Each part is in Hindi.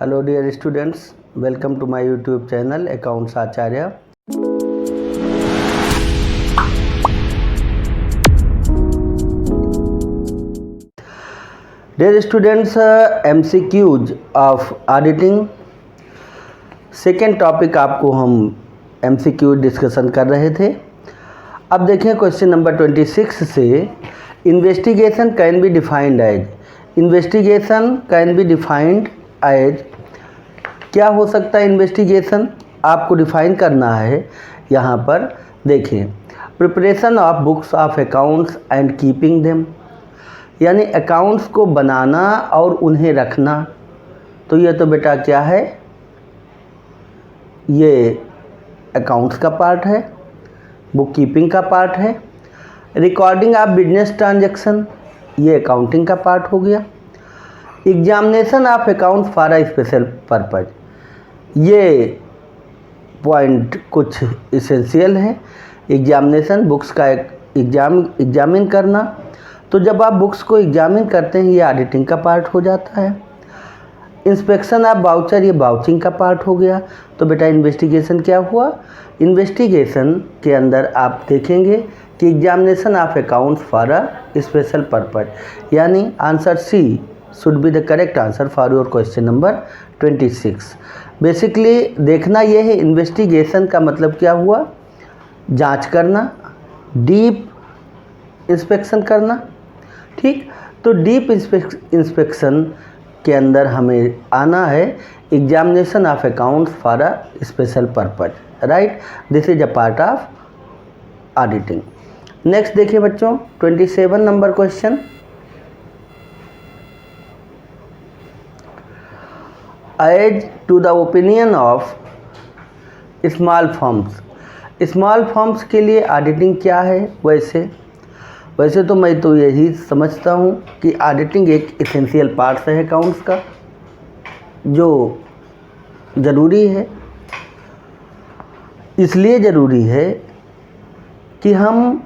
Hello dear students, welcome to my YouTube channel Accounts Acharya. Dear students, MCQs of auditing second topic आपको हम MCQ डिस्कशन कर रहे थे. अब देखें क्वेश्चन नंबर 26 से investigation can be defined as. Investigation can be defined as क्या हो सकता है? इन्वेस्टिगेशन आपको डिफाइन करना है. यहाँ पर देखें, preparation of books of accounts and keeping them, यानी अकाउंट्स को बनाना और उन्हें रखना. तो ये तो बेटा क्या है? ये अकाउंट्स का पार्ट है, बुक कीपिंग का पार्ट है. रिकॉर्डिंग ऑफ बिजनेस ट्रांजैक्शन, ये अकाउंटिंग का पार्ट हो गया. Examination of account for a special purpose, ये पॉइंट कुछ इसेंशियल है. एग्जामिनेशन, बुक्स का एग्जामिन करना. तो जब आप बुक्स को एग्जामिन करते हैं ये ऑडिटिंग का पार्ट हो जाता है. इंस्पेक्शन ऑफ वाउचर, ये वाउचिंग का पार्ट हो गया. तो बेटा इन्वेस्टिगेशन क्या हुआ? इन्वेस्टिगेशन के अंदर आप देखेंगे कि examination of accounts for a special purpose, यानी answer C should be the correct answer for your question number 26. Basically देखना ये है, इन्वेस्टिगेशन का मतलब क्या हुआ? जांच करना, डीप इंस्पेक्शन करना. ठीक, तो डीप इंस्पेक्शन के अंदर हमें आना है examination of accounts for a special purpose. Right, this is a part of auditing. Next देखिए बच्चों, 27 number question. As to the opinion of small firms. Small firms के लिए ऑडिटिंग क्या है? वैसे तो मैं तो यही समझता हूँ कि ऑडिटिंग एक इसेंशियल पार्ट है अकाउंट्स का, जो ज़रूरी है. इसलिए ज़रूरी है कि हम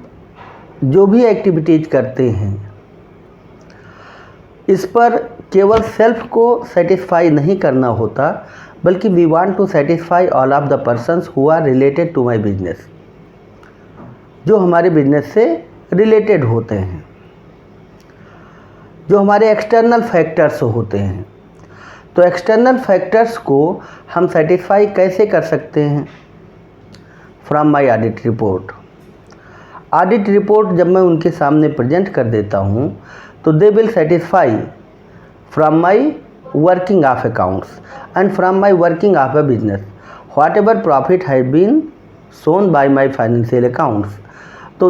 जो भी एक्टिविटीज़ करते हैं इस पर केवल सेल्फ को सेटिस्फाई नहीं करना होता, बल्कि we want to satisfy all of the persons who are related to my business, जो हमारे बिजनेस से रिलेटेड होते हैं, जो हमारे एक्सटर्नल फैक्टर्स होते हैं. तो एक्सटर्नल फैक्टर्स को हम सेटिस्फाई कैसे कर सकते हैं? From my audit report. Audit report जब मैं उनके सामने प्रेजेंट कर देता हूँ तो they will satisfy from my working of accounts and from my working of a business whatever profit has been shown by my financial accounts. तो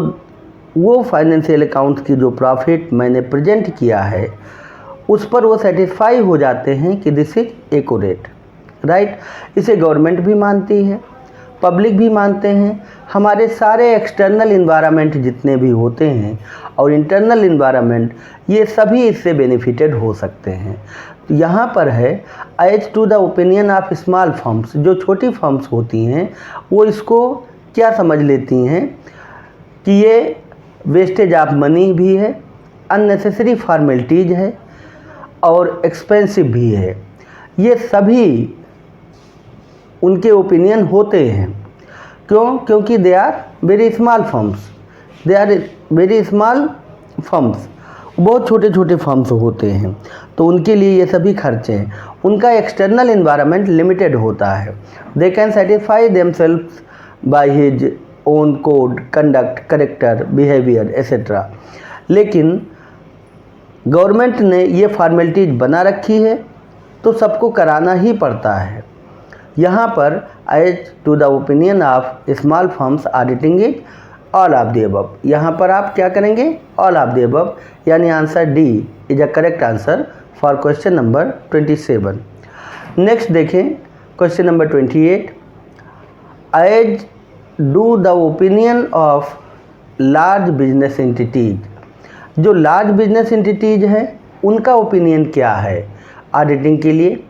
वो फाइनेंशियल अकाउंट्स की जो प्रॉफिट मैंने प्रेजेंट किया है उस पर वो सेटिस्फाई हो जाते हैं कि दिस इज एक्यूरेट. राइट, इसे गवर्नमेंट भी मानती है, पब्लिक भी मानते हैं, हमारे सारे एक्सटर्नल इन्वायरमेंट जितने भी होते हैं और इंटरनल इन्वायरमेंट, ये सभी इससे बेनिफिटेड हो सकते हैं. तो यहाँ पर है as to the opinion of small firms. जो छोटी फर्म्स होती हैं वो इसको क्या समझ लेती हैं कि ये वेस्टेज ऑफ मनी भी है, अननेसेसरी फॉर्मेलिटीज है और एक्सपेंसिव भी है. ये सभी उनके ओपिनियन होते हैं. क्यों? क्योंकि they are very small firms. They are very small firms, बहुत छोटे छोटे फर्म्स होते हैं. तो उनके लिए ये सभी खर्चे हैं. उनका एक्सटर्नल इन्वायरमेंट लिमिटेड होता है. They can satisfy themselves by his own code, conduct, character, behaviour etcetera. लेकिन गवर्नमेंट ने ये फॉर्मेलिटीज बना रखी है तो सबको कराना ही पड़ता है. यहाँ पर as to the opinion of small firms auditing is all of the above. यहाँ पर आप क्या करेंगे? ऑल ऑफ द अबव, यानी answer D is a correct answer for question number 27. Next देखें question number 28. As to the opinion of large business entities. जो लार्ज बिजनेस एंटिटीज हैं उनका ओपिनियन क्या है ऑडिटिंग के लिए?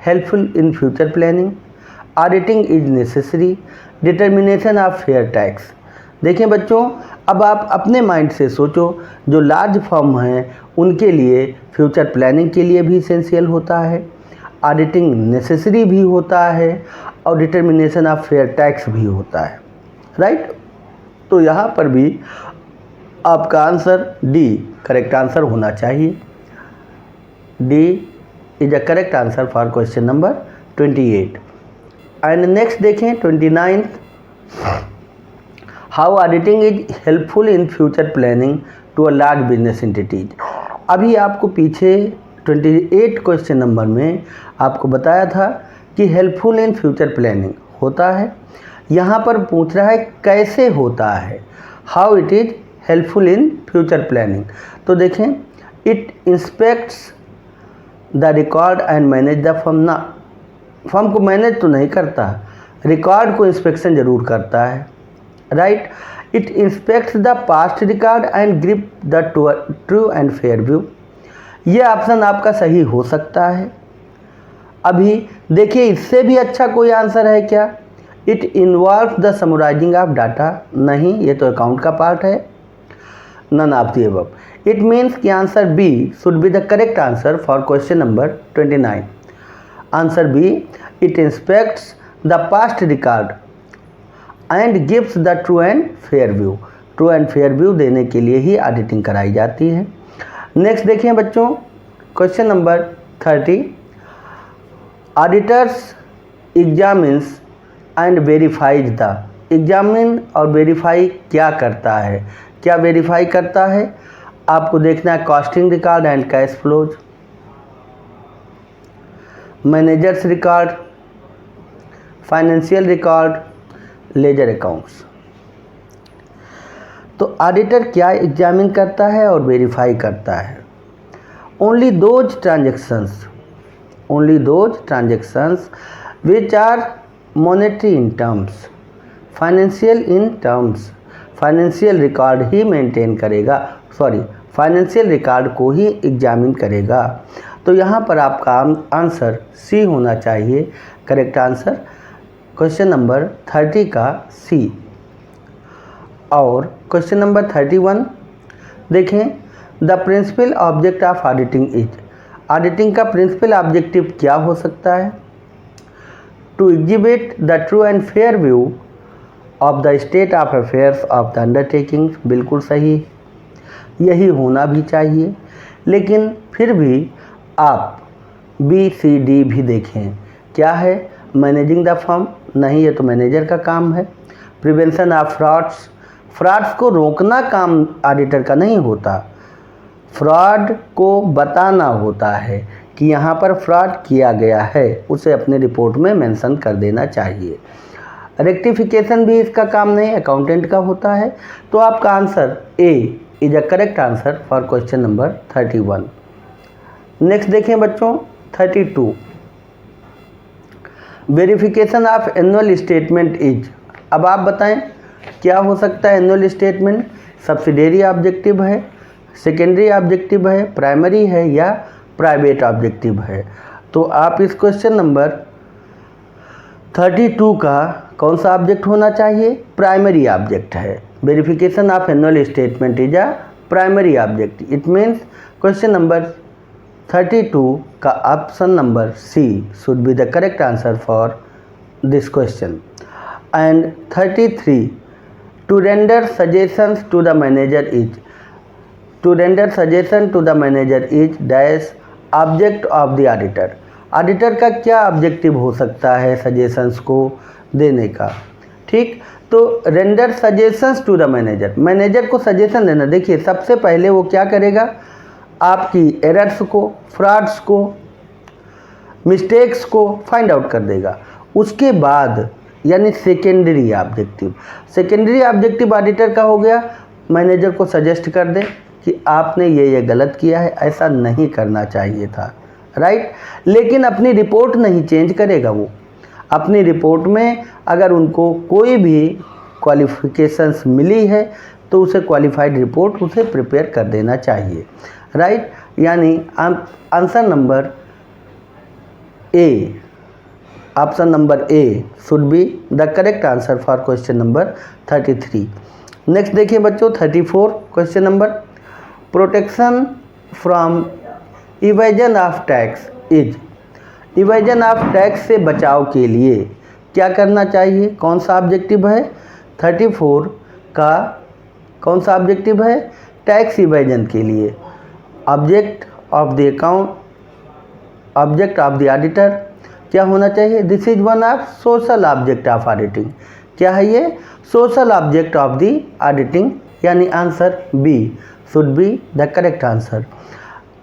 Helpful in future planning, auditing is necessary, determination of fair tax. देखें बच्चों, अब आप अपने माइंड से सोचो, जो लार्ज फर्म हैं उनके लिए फ्यूचर प्लानिंग के लिए भी इसेंशियल होता है, ऑडिटिंग नेसेसरी भी होता है और डिटर्मिनेशन ऑफ फेयर टैक्स भी होता है, राइट। तो यहाँ पर भी आपका आंसर डी करेक्ट आंसर होना चाहिए। D is a correct answer for question number 28। And next देखें 29th, how auditing is helpful in future planning to a large business entities. अभी आपको पीछे 28 क्वेश्चन नंबर में आपको बताया था कि हेल्पफुल इन फ्यूचर प्लानिंग होता है, यहाँ पर पूछ रहा है कैसे होता है, how it is helpful in future planning. तो देखें, it inspects the record and manage the firm. ना, फर्म को मैनेज तो नहीं करता, रिकॉर्ड को इंस्पेक्शन जरूर करता है, right. It inspects the past record and give the true and fair view. ये ऑप्शन आपका सही हो सकता है। अभी देखिए, इससे भी अच्छा कोई आंसर है क्या? It involve the summarising of data. नहीं, ये तो अकाउंट का पार्ट है। None of the above. It means कि answer B should be the correct answer for question number 29। Answer B, it inspects the past record and gives the true and fair view. True and fair view देने के लिए ही ऑडिटिंग कराई जाती है। नेक्स्ट देखिए बच्चों, question number 30, auditors examines and verifies the. Examine और वेरीफाई क्या करता है? क्या वेरीफाई करता है? आपको देखना है costing record and cash flows, managers record, financial record, ledger accounts. तो ऑडिटर क्या एग्जामिन करता है और वेरीफाई करता है? Only those transactions which are monetary in terms, financial in terms. Financial record ही मेंटेन करेगा, फाइनेंशियल रिकॉर्ड को ही एग्जामिन करेगा। तो यहाँ पर आपका आंसर सी होना चाहिए, करेक्ट आंसर क्वेश्चन नंबर 30 का सी। और क्वेश्चन नंबर 31 देखें, the principal object of auditing is. Auditing का प्रिंसिपल ऑब्जेक्टिव क्या हो सकता है? To exhibit the true and fair view of the state of affairs of the undertaking. बिल्कुल सही, यही होना भी चाहिए। लेकिन फिर भी आप बी सी डी भी देखें, क्या है? Managing the firm. नहीं, ये तो मैनेजर का काम है। प्रिवेंशन ऑफ फ्रॉड्स को रोकना काम ऑडिटर का नहीं होता, फ्रॉड को बताना होता है कि यहाँ पर फ्रॉड किया गया है, उसे अपने रिपोर्ट में मेंशन कर देना चाहिए। रेक्टिफिकेशन भी इसका काम नहीं, अकाउंटेंट का होता है। तो आपका answer A is a correct answer for question number 31। Next देखें बच्चों 32, verification of annual statement is. अब आप बताएं क्या हो सकता है एनुअल स्टेटमेंट? सब्सिडियरी ऑब्जेक्टिव है, सेकेंडरी ऑब्जेक्टिव है, प्राइमरी है या प्राइवेट ऑब्जेक्टिव है? तो आप इस क्वेश्चन नंबर 32 का कौन सा ऑब्जेक्ट होना चाहिए? प्राइमरी ऑब्जेक्ट है। Verification of annual statement is a primary object. It means question number 32 का option number C should be the correct answer for this question. And 33, to render suggestions to the manager is. To render suggestion to the manager is dash object of the auditor. Auditor का क्या ऑब्जेक्टिव हो सकता है सजेशंस को देने का? ठीक, तो render suggestions to the manager, manager को सजेशन देना। देखिए, सबसे पहले वो क्या करेगा? आपकी एरर्स को, फ्रॉड्स को, मिस्टेक्स को फाइंड आउट कर देगा। उसके बाद यानी secondary objective, secondary objective auditor का हो गया, मैनेजर को सजेस्ट कर दे कि आपने ये गलत किया है, ऐसा नहीं करना चाहिए था, राइट। लेकिन अपनी रिपोर्ट नहीं चेंज करेगा वो। अपनी रिपोर्ट में अगर उनको कोई भी क्वालिफिकेशंस मिली है तो उसे क्वालिफाइड रिपोर्ट उसे प्रिपेयर कर देना चाहिए, राइट। यानी answer number A, option number A should be the correct answer for question number 33। Next देखिए बच्चों 34 question number, protection from evasion of tax is. Evasion of tax से बचाव के लिए क्या करना चाहिए? कौन सा ऑब्जेक्टिव है? 34 का कौन सा ऑब्जेक्टिव है? टैक्स इवेजन के लिए object of the account, object of the auditor क्या होना चाहिए? This is one of social object of auditing. क्या है ये? Social object of the auditing, यानी answer B should be the correct answer.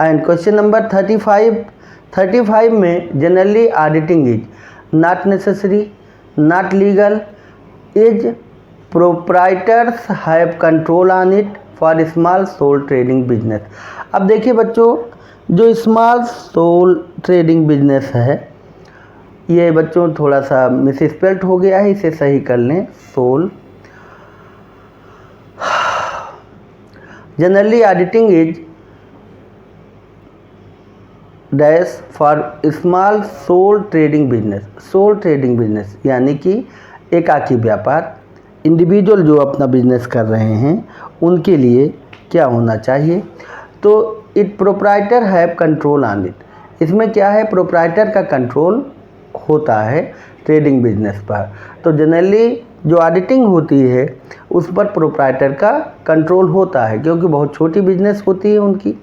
And question number 35 में generally auditing is not necessary, not legal, is proprietors have control on it for small sole trading business. अब देखिए बच्चों, जो स्मॉल सोल ट्रेडिंग बिजनेस है, ये बच्चों थोड़ा सा मिसस्पेल्ट हो गया है, इसे सही कर लें। Sole, generally auditing is dash for small sole trading business. Sole trading business यानी कि एकाकी व्यापार, इंडिविजुअल जो अपना बिजनेस कर रहे हैं उनके लिए क्या होना चाहिए? तो it proprietor have control on it. इसमें क्या है? प्रोप्राइटर का कंट्रोल होता है ट्रेडिंग बिजनेस पर। तो जनरली जो ऑडिटिंग होती है उस पर प्रोप्राइटर का कंट्रोल होता है, क्योंकि बहुत छोटी बिजनेस होती है उनकी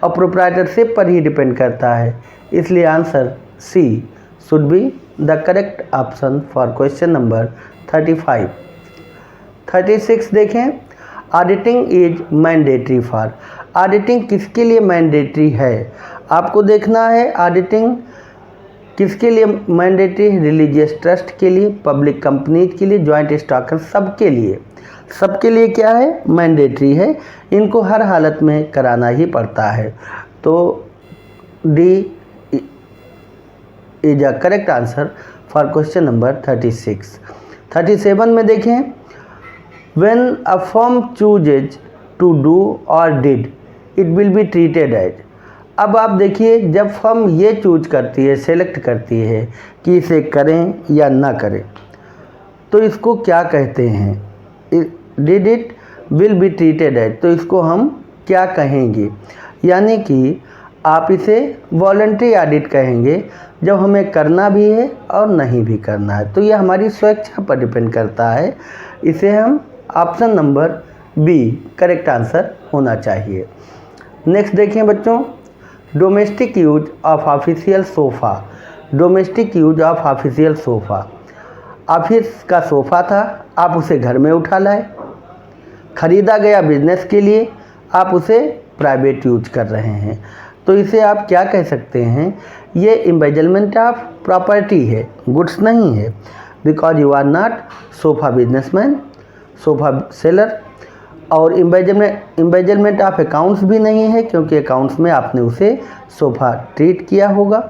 और प्रोप्राइटरशिप पर ही डिपेंड करता है। इसलिए answer C should be the correct option for question number 35। 36 देखें, auditing is mandatory for. Auditing किसके लिए मैंडेटरी है? आपको देखना है ऑडिटिंग किसके लिए मैंडेटरी है? रिलीजियस ट्रस्ट के लिए, पब्लिक कंपनीज के लिए, जॉइंट स्टॉकर्स, सबके लिए। सबके लिए क्या है? मैंडेटरी है, इनको हर हालत में कराना ही पड़ता है। तो D is a correct answer for question number 36। 37 में देखें, when a firm chooses to do और did it will be treated as. अब आप देखिए, जब फर्म ये चूज करती है, सेलेक्ट करती है कि इसे करें या ना करें, तो इसको क्या कहते हैं? Did it will be treated as, तो इसको हम क्या कहेंगे? यानी कि आप इसे वॉलंटरी ऑडिट कहेंगे, जब हमें करना भी है और नहीं भी करना है। तो ये हमारी स्वेच्छा पर डिपेंड करता है। इसे हम option number B correct answer होना चाहिए। नेक्स्ट देखिए बच्चों, domestic use of official sofa. Domestic use of official sofa, office का सोफ़ा था, आप उसे घर में उठा लाए, ख़रीदा गया बिजनेस के लिए, आप उसे प्राइवेट यूज कर रहे हैं, तो इसे आप क्या कह सकते हैं? ये एम्बेजलमेंट ऑफ प्रॉपर्टी है, गुड्स नहीं है, because you are not sofa businessman, sofa seller. और एम्बेजलमेंट ऑफ अकाउंट्स भी नहीं है, क्योंकि अकाउंट्स में आपने उसे सोफ़ा ट्रीट किया होगा।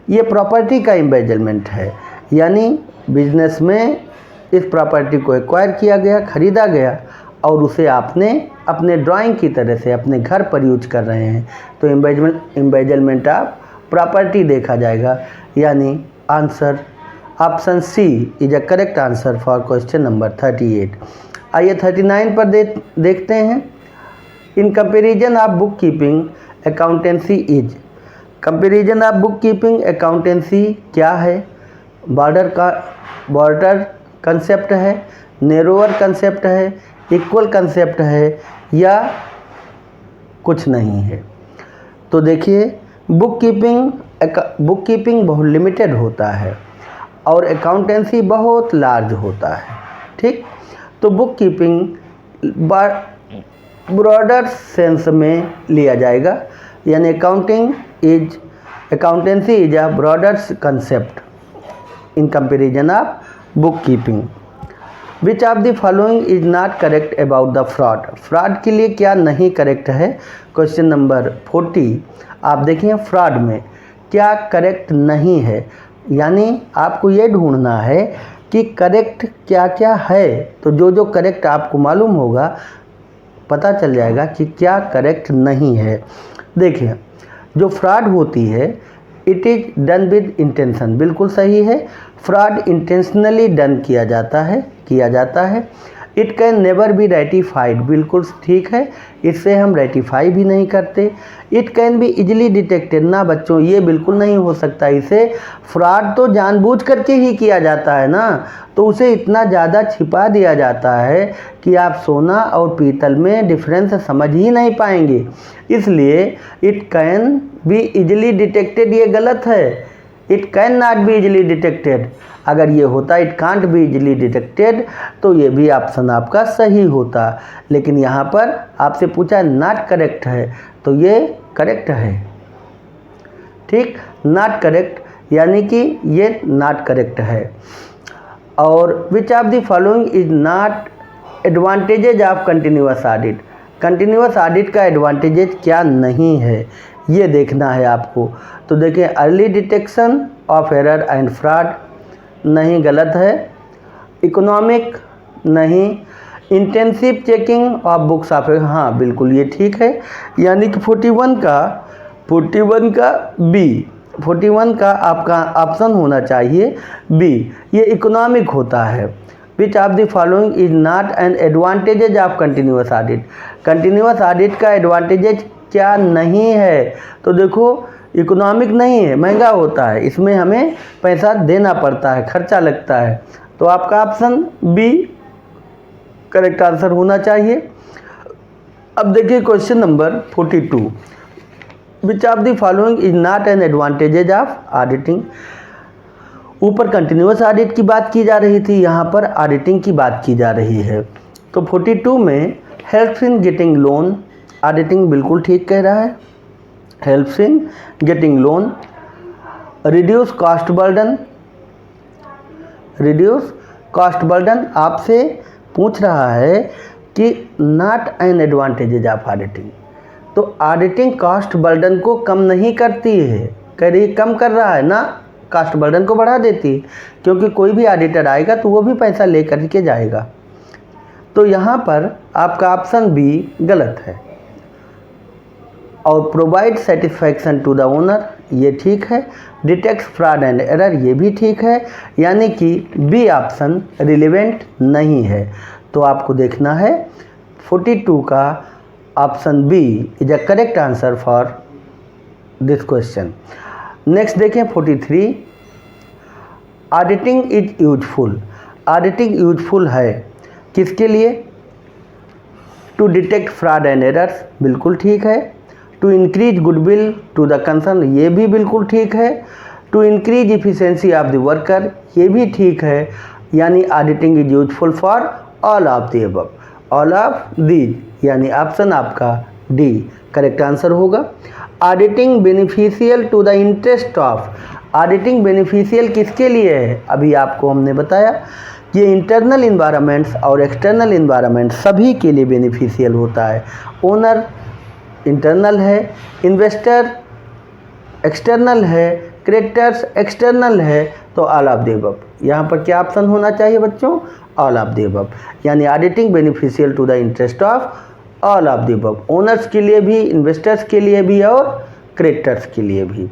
ये प्रॉपर्टी का एम्बेजलमेंट है, यानी बिजनेस में इस प्रॉपर्टी को एक्वायर किया गया, ख़रीदा गया और उसे आपने अपने ड्राइंग की तरह से अपने घर पर यूज कर रहे हैं, तो एम्बेजलमेंट ऑफ प्रॉपर्टी देखा जाएगा। यानी answer option C is a correct answer for question number 38। आइए 39 पर देखते हैं। In comparison of bookkeeping accountancy is. Comparison of bookkeeping accountancy क्या है? बॉर्डर कंसेप्ट है, नैरोअर कंसेप्ट है, इक्वल कंसेप्ट है, या कुछ नहीं है? तो देखिए, बुक कीपिंग बहुत लिमिटेड होता है और अकाउंटेंसी बहुत लार्ज होता है। ठीक, तो बुक कीपिंग ब्रॉडर सेंस में लिया जाएगा, यानी accountancy is a broader concept in comparison of book keeping. Which of the following is not correct about the fraud. Fraud के लिए क्या नहीं करेक्ट है? क्वेश्चन नंबर 40 आप देखिए, फ्रॉड में क्या करेक्ट नहीं है, यानी आपको ये ढूंढना है कि करेक्ट क्या क्या है। तो जो जो करेक्ट आपको मालूम होगा, पता चल जाएगा कि क्या करेक्ट नहीं है। देखिए, जो फ्रॉड होती है, it is done with intention, बिल्कुल सही है। फ्रॉड इंटेंशनली डन किया जाता है। It can never be ratified, बिल्कुल ठीक है, इससे हम रेटिफाई भी नहीं करते। It can be easily detected, ना बच्चों ये बिल्कुल नहीं हो सकता, इसे फ्रॉड तो जानबूझ करके ही किया जाता है ना, तो उसे इतना ज़्यादा छिपा दिया जाता है कि आप सोना और पीतल में डिफरेंस समझ ही नहीं पाएंगे। इसलिए it can be easily detected ये गलत है, it can not be easily detected. अगर ये होता it can't be easily detected तो ये भी ऑप्शन आपका सही होता, लेकिन यहाँ पर आपसे पूछा नॉट करेक्ट है तो ये करेक्ट है। ठीक, नॉट करेक्ट यानी कि ये नॉट करेक्ट है। और which of the following is not advantages of continuous audit, continuous audit का एडवांटेजेज क्या नहीं है ये देखना है आपको। तो देखें, early detection of error and fraud, नहीं गलत है। इकोनॉमिक नहीं। Intensive checking of books of, हाँ बिल्कुल ये ठीक है, यानी कि 41 का बी, 41 का आपका ऑप्शन होना चाहिए बी, ये इकोनॉमिक होता है। Which of the following is not an advantages of continuous audit, continuous audit का एडवांटेजेज क्या नहीं है, तो देखो इकोनॉमिक नहीं है, महंगा होता है, इसमें हमें पैसा देना पड़ता है, खर्चा लगता है, तो आपका ऑप्शन बी करेक्ट आंसर होना चाहिए। अब देखिए question number 42, which of the following is not an advantages of auditing. ऊपर कंटिन्यूअस ऑडिट की बात की जा रही थी, यहाँ पर ऑडिटिंग की बात की जा रही है। तो 42 में helps in getting loan, auditing बिल्कुल ठीक कह रहा है, helps in getting loan. Reduce cost burden, reduce cost burden आपसे पूछ रहा है कि not an advantages of auditing, तो ऑडिटिंग कॉस्ट बर्डन को कम नहीं करती है, कह रही कम कर रहा है ना, कॉस्ट बर्डन को बढ़ा देती है, क्योंकि कोई भी ऑडिटर आएगा तो वो भी पैसा ले करके जाएगा। तो यहाँ पर आपका ऑप्शन बी गलत है। और provide satisfaction to the owner, ये ठीक है। डिटेक्ट फ्रॉड एंड एरर, ये भी ठीक है, यानी कि बी ऑप्शन रिलेवेंट नहीं है। तो आपको देखना है 42 का option B is a correct answer for this question. Next देखें 43, auditing is useful, auditing useful है किसके लिए, to detect fraud and errors, बिल्कुल ठीक है। To increase goodwill to the concern, ये भी बिल्कुल ठीक है। To increase efficiency of the worker, ये भी ठीक है, यानी auditing is useful for all of the above, all of these, यानी ऑप्शन आपका डी करेक्ट आंसर होगा। Auditing beneficial to the interest of, auditing beneficial किसके लिए है, अभी आपको हमने बताया, ये इंटरनल इन्वायरमेंट्स और एक्सटर्नल इन्वायरमेंट सभी के लिए बेनिफिशियल होता है। ओनर इंटरनल है, इन्वेस्टर एक्सटर्नल है, क्रेडिटर्स एक्सटर्नल है, तो ऑल ऑफ द अबव। यहाँ पर क्या ऑप्शन होना चाहिए बच्चों, ऑल ऑफ द अबव, यानी auditing beneficial to the interest of all of the above, owners के लिए भी, इन्वेस्टर्स के लिए भी और क्रेडिटर्स के लिए भी।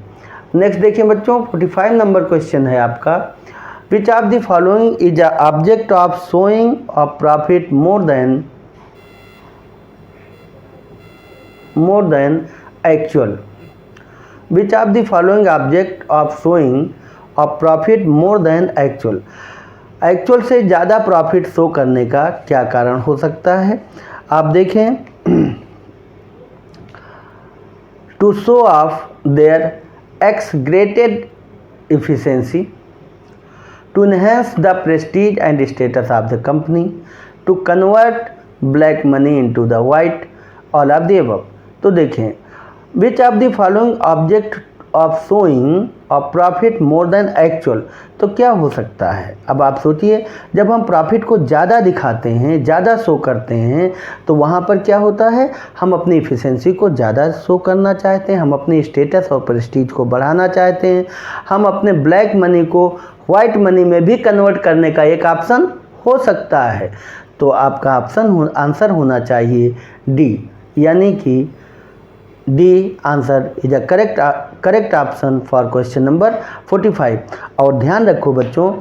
नेक्स्ट देखिए बच्चों 45 नंबर क्वेश्चन है आपका, which of the following is a object of showing off profit more than actual. Which of the following object of showing off profit more than actual, actual से ज़्यादा प्रॉफिट शो करने का क्या कारण हो सकता है। आप देखें, to show off their exaggerated efficiency, to enhance the prestige and status of the company, to convert black money into the white, all of the above। तो देखें, which of the following object of showing of profit more than actual, तो क्या हो सकता है। अब आप सोचिए, जब हम प्रॉफिट को ज़्यादा दिखाते हैं, ज़्यादा शो करते हैं, तो वहाँ पर क्या होता है, हम अपनी इफ़िशेंसी को ज़्यादा शो करना चाहते हैं, हम अपनी स्टेटस और प्रेस्टीज को बढ़ाना चाहते हैं, हम अपने ब्लैक मनी को वाइट मनी में भी कन्वर्ट करने का एक ऑप्शन हो सकता है। तो आपका ऑप्शन आंसर होना चाहिए डी, यानी कि D answer is a correct option for question number 45। और ध्यान रखो बच्चों,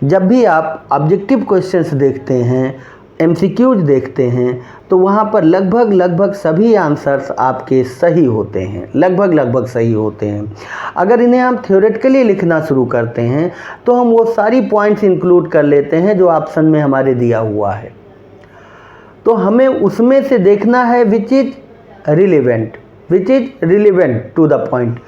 जब भी आप ऑब्जेक्टिव क्वेश्चंस देखते हैं MCQs देखते हैं तो वहाँ पर लगभग सभी आंसर्स आपके सही होते हैं, लगभग सही होते हैं। अगर इन्हें हम थ्योरेटिकली लिखना शुरू करते हैं तो हम वो सारी पॉइंट्स इंक्लूड कर लेते हैं जो ऑप्शन में हमारे दिया हुआ है। तो हमें उसमें से देखना है which is relevant to the point.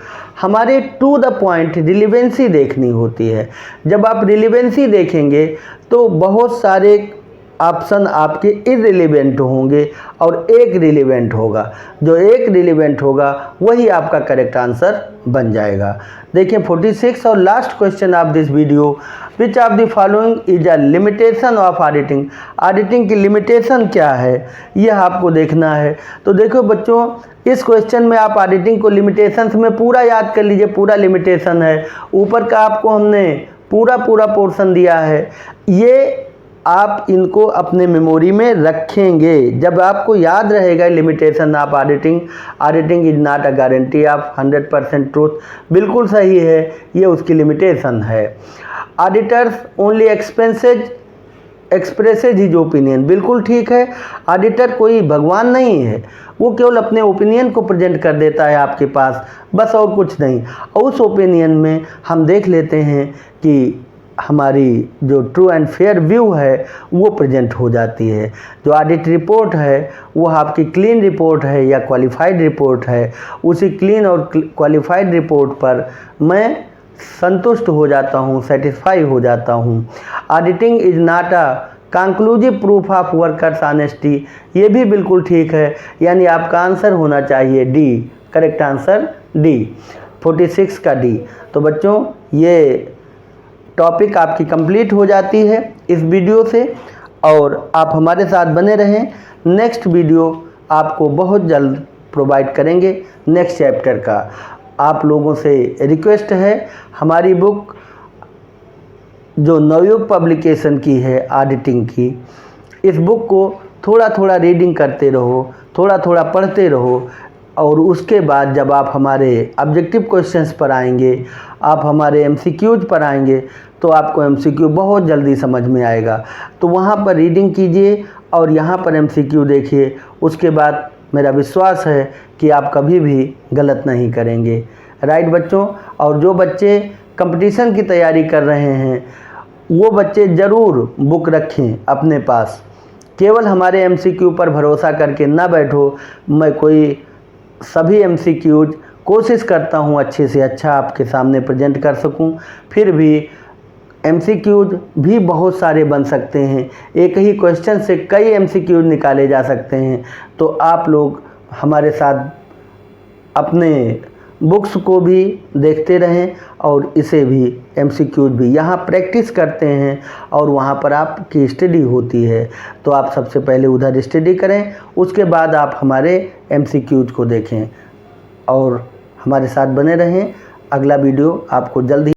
हमारे टू द पॉइंट रिलेवेंसी देखनी होती है। जब आप रिलेवेंसी देखेंगे तो बहुत सारे ऑप्शन आपके इररिलेवेंट होंगे और एक रिलेवेंट होगा। जो एक रिलेवेंट होगा वही आपका करेक्ट आंसर बन जाएगा। देखिए 46 और last question of this video, which of the following is a limitation of auditing. Auditing की लिमिटेशन क्या है यह आपको देखना है। तो देखो बच्चों, इस क्वेश्चन में आप ऑडिटिंग को लिमिटेशंस में पूरा याद कर लीजिए। पूरा लिमिटेशन है, ऊपर का आपको हमने पूरा पोर्शन दिया है। ये आप इनको अपने मेमोरी में रखेंगे। जब आपको याद रहेगा limitation of auditing is not a guarantee of 100% truth, बिल्कुल सही है, ये उसकी लिमिटेशन है। Auditors only expresses his opinion, बिल्कुल ठीक है। ऑडिटर कोई भगवान नहीं है, वो केवल अपने ओपिनियन को प्रेजेंट कर देता है आपके पास, बस और कुछ नहीं। और उस ओपिनियन में हम देख लेते हैं कि हमारी जो ट्रू एंड फेयर व्यू है वो प्रेजेंट हो जाती है। जो ऑडिट रिपोर्ट है वो आपकी क्लीन रिपोर्ट है या क्वालिफाइड रिपोर्ट है, उसी क्लीन और क्वालिफाइड रिपोर्ट पर मैं संतुष्ट हो जाता हूँ, सेटिस्फाई हो जाता हूँ। Auditing is not a conclusive proof of workers honesty, ये भी बिल्कुल ठीक है। यानी आपका आंसर होना चाहिए डी, करेक्ट आंसर डी, 46 का डी। तो बच्चों ये टॉपिक आपकी कंप्लीट हो जाती है इस वीडियो से, और आप हमारे साथ बने रहें। नेक्स्ट वीडियो आपको बहुत जल्द प्रोवाइड करेंगे नेक्स्ट चैप्टर का। आप लोगों से रिक्वेस्ट है, हमारी बुक जो नवयुग पब्लिकेशन की है ऑडिटिंग की, इस बुक को थोड़ा रीडिंग करते रहो, थोड़ा पढ़ते रहो, और उसके बाद जब आप हमारे ऑब्जेक्टिव क्वेश्चंस पर आएंगे, आप हमारे MCQs पर आएंगे, तो आपको MCQ बहुत जल्दी समझ में आएगा। तो वहाँ पर रीडिंग कीजिए और यहाँ पर MCQ देखिए, उसके बाद मेरा विश्वास है कि आप कभी भी गलत नहीं करेंगे। राइट बच्चों, और जो बच्चे कंपटीशन की तैयारी कर रहे हैं वो बच्चे ज़रूर बुक रखें अपने पास। केवल हमारे MCQ पर भरोसा करके ना बैठो। मैं सभी MCQs कोशिश करता हूँ अच्छे से अच्छा आपके सामने प्रेजेंट कर सकूँ। फिर भी MCQs भी बहुत सारे बन सकते हैं, एक ही क्वेश्चन से कई MCQs निकाले जा सकते हैं। तो आप लोग हमारे साथ अपने बुक्स को भी देखते रहें और इसे भी MCQs भी यहाँ प्रैक्टिस करते हैं और वहाँ पर आपकी स्टडी होती है। तो आप सबसे पहले उधर स्टडी करें, उसके बाद आप हमारे MCQs को देखें और हमारे साथ बने रहें। अगला वीडियो आपको जल्द ही